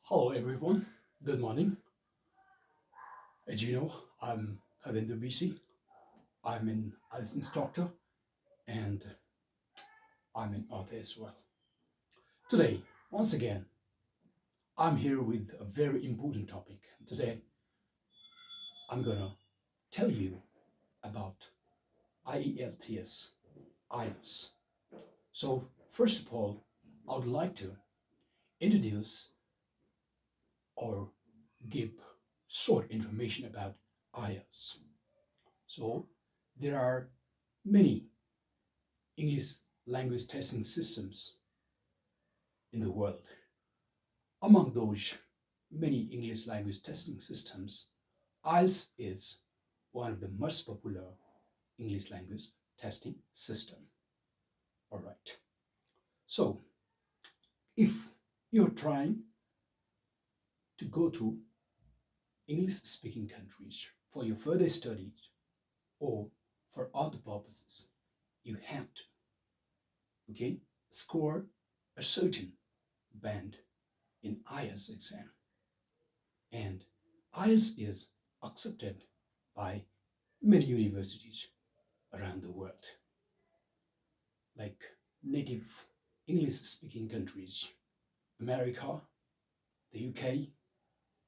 Hello everyone, good morning. As you know, I'm Kavinder BC. I'm an IELTS instructor and I'm an author as well. Today, once again, I'm here with a very important topic. Today, I'm gonna tell you about IELTS, IELTS. So, first of all, I would like to introduce or give short information about IELTS. So, there are many English language testing systems in the world. Among those many English language testing systems, IELTS is one of the most popular English language testing system. All right. So, if you're trying to go to English speaking countries for your further studies or for other purposes, you have to, okay, score a certain band in IELTS exam. And IELTS is accepted by many universities around the world, like native English speaking countries, America, the UK,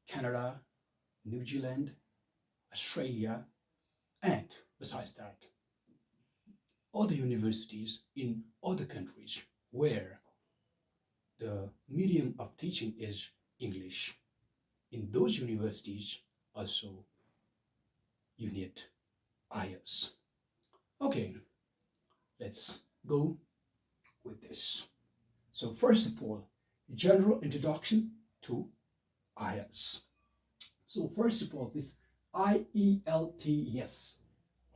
Canada, New Zealand, Australia, and besides that, other universities in other countries where the medium of teaching is English. In those universities, also, you need IELTS. Okay, let's go with this. So, first of all, general introduction to IELTS. So, first of all, this IELTS,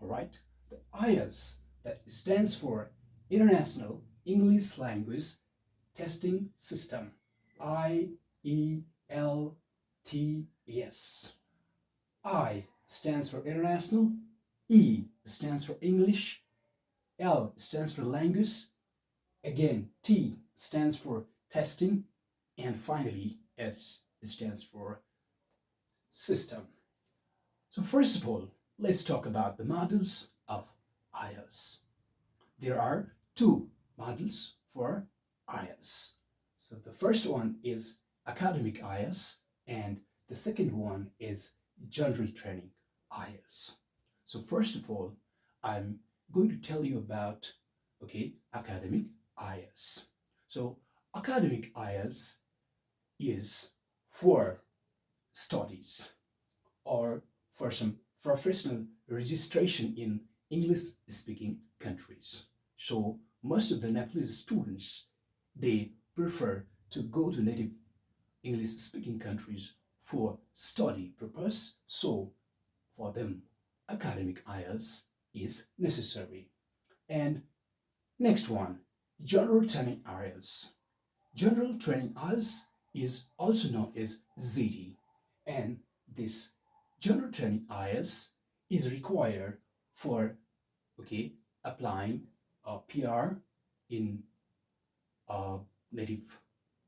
all right? The IELTS that stands for International English Language Testing System. IELTS. I stands for international, E stands for English, L stands for language, again, T stands for testing, and finally, S stands for system. So first of all, let's talk about the models of IELTS. There are two models for IELTS. So the first one is academic IELTS, and the second one is general training IELTS. So first of all, I'm going to tell you about, academic IELTS. So academic IELTS is for studies or for some professional registration in English speaking countries. So most of the Nepalese students, they prefer to go to native English speaking countries for study purpose. So for them, academic IELTS is necessary. And next one, general training IELTS. General training IELTS is also known as ZT, and this general training IELTS is required for applying a PR in a native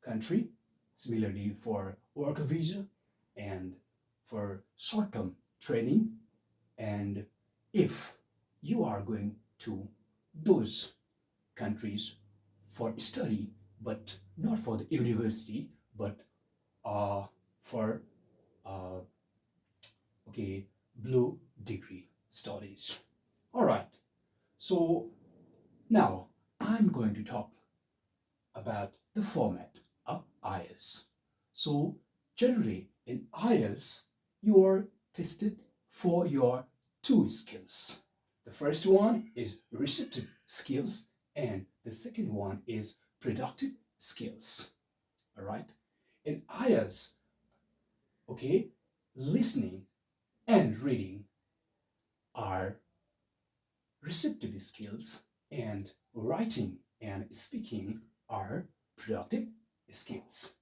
country, similarly for work visa and for short-term training. And if you are going to those countries for study, but not for the university, but for uh, blue degree studies. All right. So now I'm going to talk about the format of IELTS. So generally in IELTS, you are tested for your two skills. The first one is receptive skills, and the second one is productive skills. All right. In IELTS, listening and reading are receptive skills, and writing and speaking are productive skills.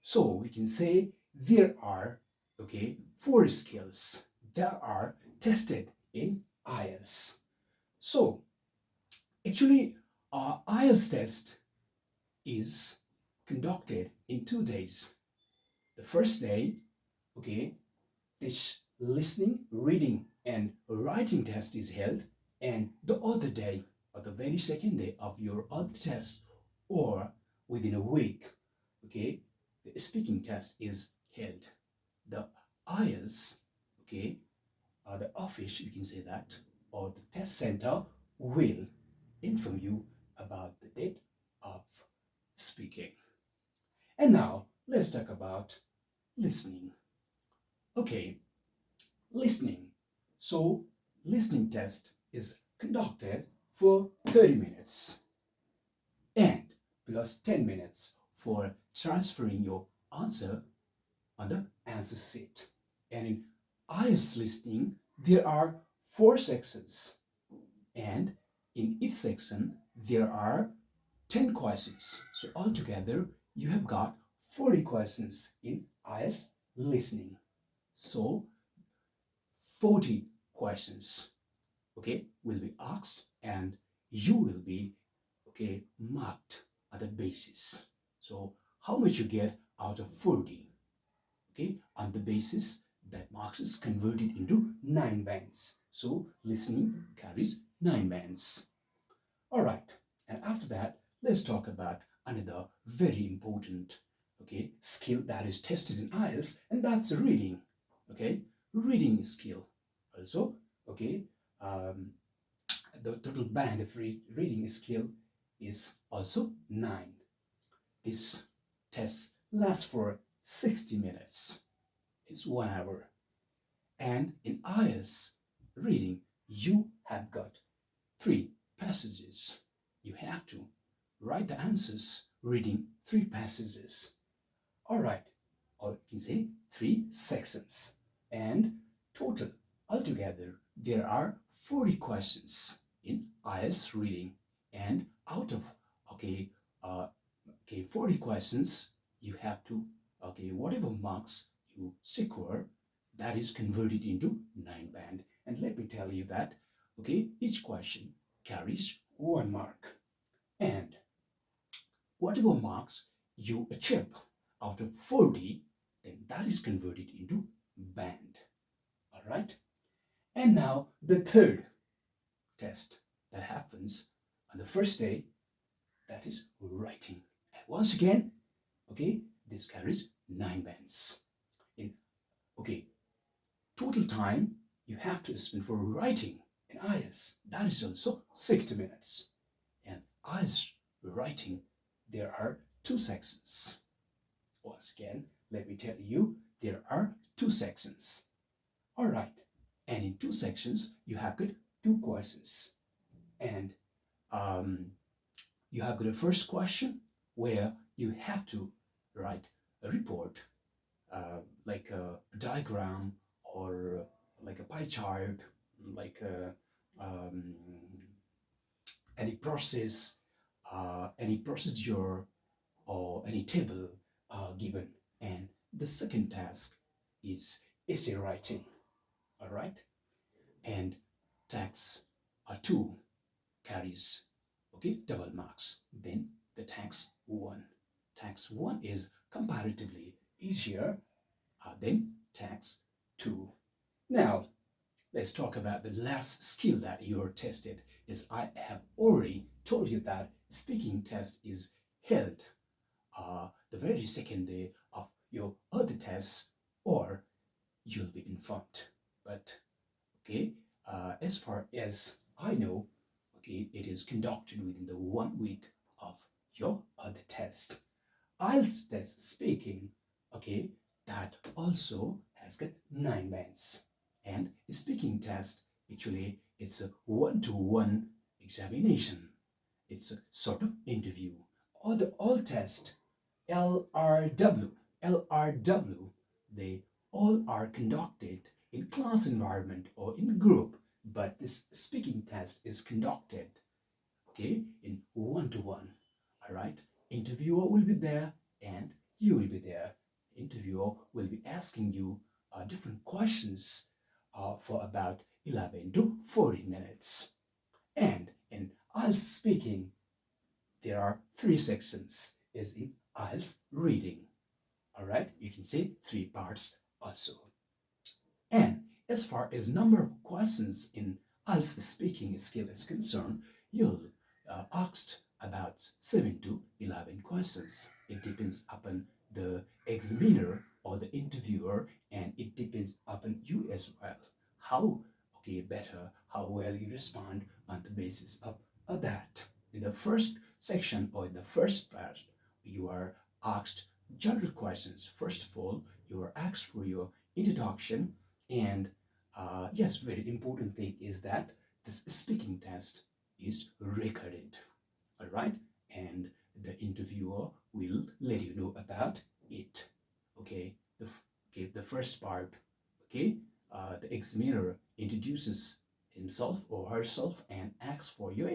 So we can say there are four skills that are tested in IELTS. So actually, our IELTS test is conducted in 2 days. The first day, okay, this listening, reading, and writing test is held, and the other day, or the very second day of your other test, or within a week, okay, the speaking test is held. The IELTS, okay, the office, you can say that, or the test center will inform you about the date of speaking. And now let's talk about listening. Okay, listening. So, listening test is conducted for 30 minutes and plus 10 minutes for transferring your answer on the answer sheet. And in IELTS listening, there are 4 sections, and in each section, there are 10 questions. So, altogether, you have got 40 questions in IELTS listening. So, 40 questions, okay, will be asked, and you will be, okay, marked on that basis. So, how much you get out of 40? Okay, on the basis that marks is converted into 9 bands. So listening carries 9 bands. All right, and after that, let's talk about another very important, okay, skill that is tested in IELTS, and that's reading. Okay, reading skill. Also, okay, um, the total band of reading skill is also 9. This test lasts for 60 minutes. It's 1 hour. And in IELTS reading, you have got 3 passages. You have to write the answers reading 3 passages. All right, or you can say 3 sections. And total, altogether, there are 40 questions in IELTS reading. And out of, okay, 40 questions, you have to, okay, whatever marks you secure, that is converted into 9 band. And let me tell you that, okay, each question carries 1 mark. And whatever marks you achieve out of 40, then that is converted into band. All right? And now the third test that happens on the first day, that is writing. And once again, okay, this carries 9 bands. In, okay, total time you have to spend for writing in IELTS, that is also 60 minutes. And IELTS writing, there are 2 sections. Once again, let me tell you, there are 2 sections. All right, and in 2 sections, you have got 2 questions. And you have got a first question where you have to write a report, like a diagram or like a pie chart, like any process, any procedure, or any table given. And the second task is essay writing. All right, and tax 2 carries, okay, double marks. Then the tax 1. Tax 1 is comparatively easier than tax 2. Now, let's talk about the last skill that you're tested. Is I have already told you that speaking test is held the very second day of your other tests, or you'll be informed. But okay, as far as I know, okay, it is conducted within the 1 week of your other test. IELTS test speaking, okay, that also has got 9 bands. And speaking test, actually, it's a one-to-one examination. It's a sort of interview. All test, LRW, LRW, they all are conducted in class environment or in group, but this speaking test is conducted, okay, in one-to-one. All right, interviewer will be there and you will be there. Interviewer will be asking you different questions for about 11 to 40 minutes. And in IELTS speaking, there are 3 sections, is in IELTS reading. All right, you can say 3 parts also. And as far as number of questions in IELTS speaking skill is concerned, you'll asked about 7 to 11 questions. It depends upon the examiner or the interviewer, and it depends upon you as well. How better, how well you respond on the basis of that. In the first section or in the first part, you are asked general questions. First of all, you are asked for your introduction, and yes, very important thing is that this speaking test is recorded. All right, and the interviewer will let you know about it. Okay, the first part. Okay, the examiner introduces himself or herself and asks for your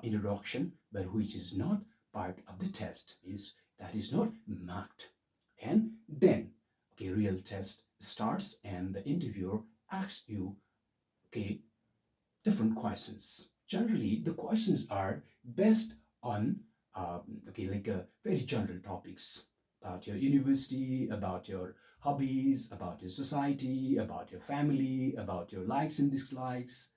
introduction, but which is not part of the test. Is that is not marked, and then real test starts, and the interviewer asks you okay different questions. Generally, the questions are based on very general topics about your university, about your hobbies, about your society, about your family, about your likes and dislikes.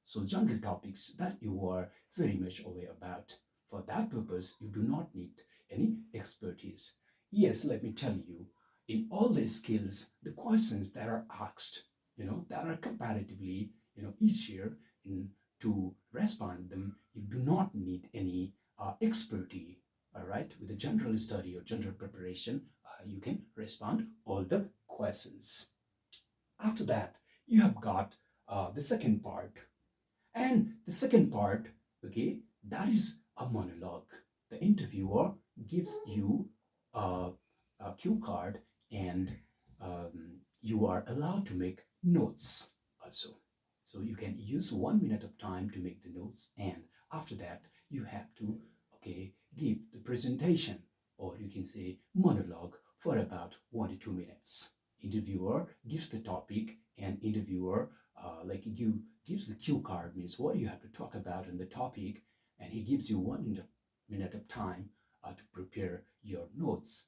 So general topics that you are very much aware about. For that purpose, you do not need any expertise. Yes, let me tell you, in all the skills, the questions that are asked, that are comparatively, easier in to respond them, you do not need any expertise. All right, with a general study or general preparation, you can respond all the questions. After that, you have got the second part, and the second part, that is a monologue. The interviewer gives you a, a cue card, and you are allowed to make notes also. So you can use 1 minute of time to make the notes, and after that, you have to, give the presentation, or you can say monologue for about 1 to 2 minutes. Interviewer gives the topic, and interviewer gives the cue card, means what you have to talk about in the topic, and he gives you 1 minute of time to prepare your notes.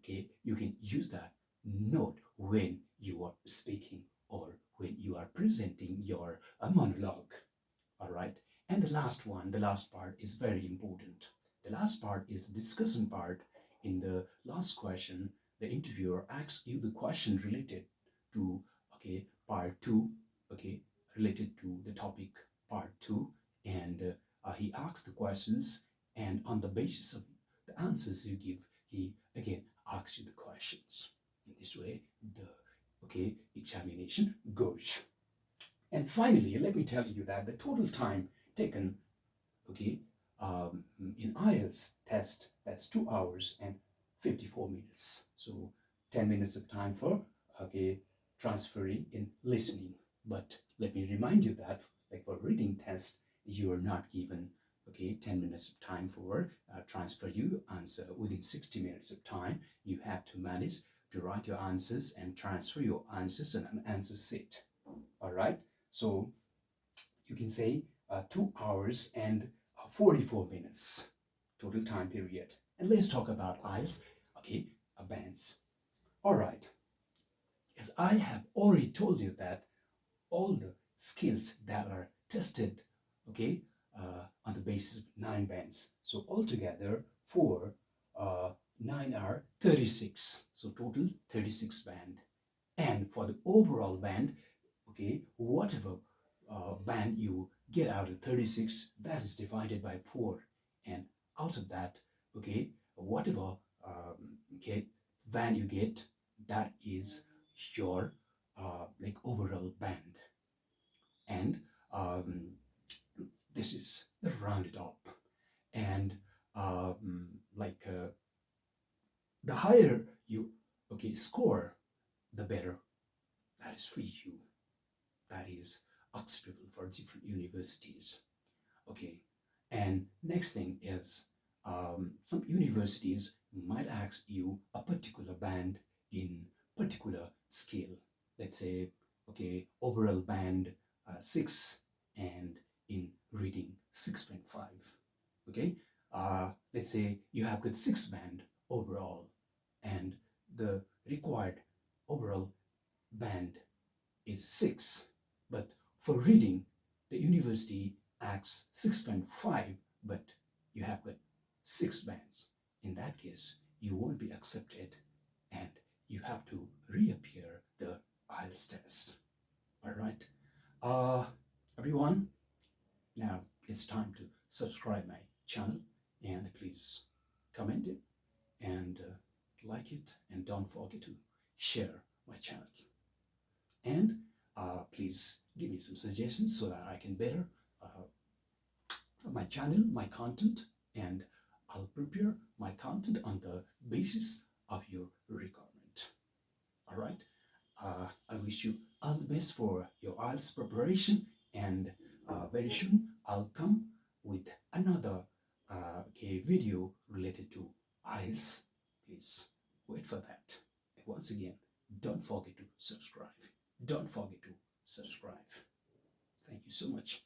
Okay, you can use that note when you are speaking or when you are presenting your monologue. All right, and the last one, the last part is very important. The last part is the discussion part. In the last question, the interviewer asks you the question related to part two, okay related to the topic part two, and he asks the questions, and on the basis of the answers you give, he again asks you the questions. In this way, the examination goes. And finally, let me tell you that the total time taken, okay, in IELTS test, that's 2 hours and 54 minutes. So 10 minutes of time for, transferring in listening. But let me remind you that, like for reading test, you are not given, 10 minutes of time for transfer. You answer within 60 minutes of time. You have to manage to write your answers and transfer your answers in an answer sheet. All right. So you can say 2 hours and 44 minutes total time period. And let's talk about IELTS, bands. All right. As I have already told you that all the skills that are tested, on the basis of 9 bands. So altogether, for 9 are 36. So total 36 band. And for the overall band, whatever band you get out of 36, that is divided by 4, and out of that, whatever band you get, that is your overall band. And this is the rounded up, and the higher you score, the better that is for you, that is acceptable for different universities. Okay, and next thing is some universities might ask you a particular band in particular skill. Let's say, overall band 6, and in reading 6.5. Okay, let's say you have got 6 band overall, and the required overall band is 6. But for reading, the university asks 6.5, but you have got 6 bands. In that case, you won't be accepted and you have to reappear the IELTS test. All right. Everyone, now it's time to subscribe my channel and please comment it and like it, and don't forget to share my channel. And please give me some suggestions so that I can better my channel, my content, and I'll prepare my content on the basis of your requirement. All right. I wish you all the best for your IELTS preparation, and very soon I'll come with another video related to IELTS. Please wait for that. And once again, don't forget to subscribe. Don't forget to subscribe. Thank you so much.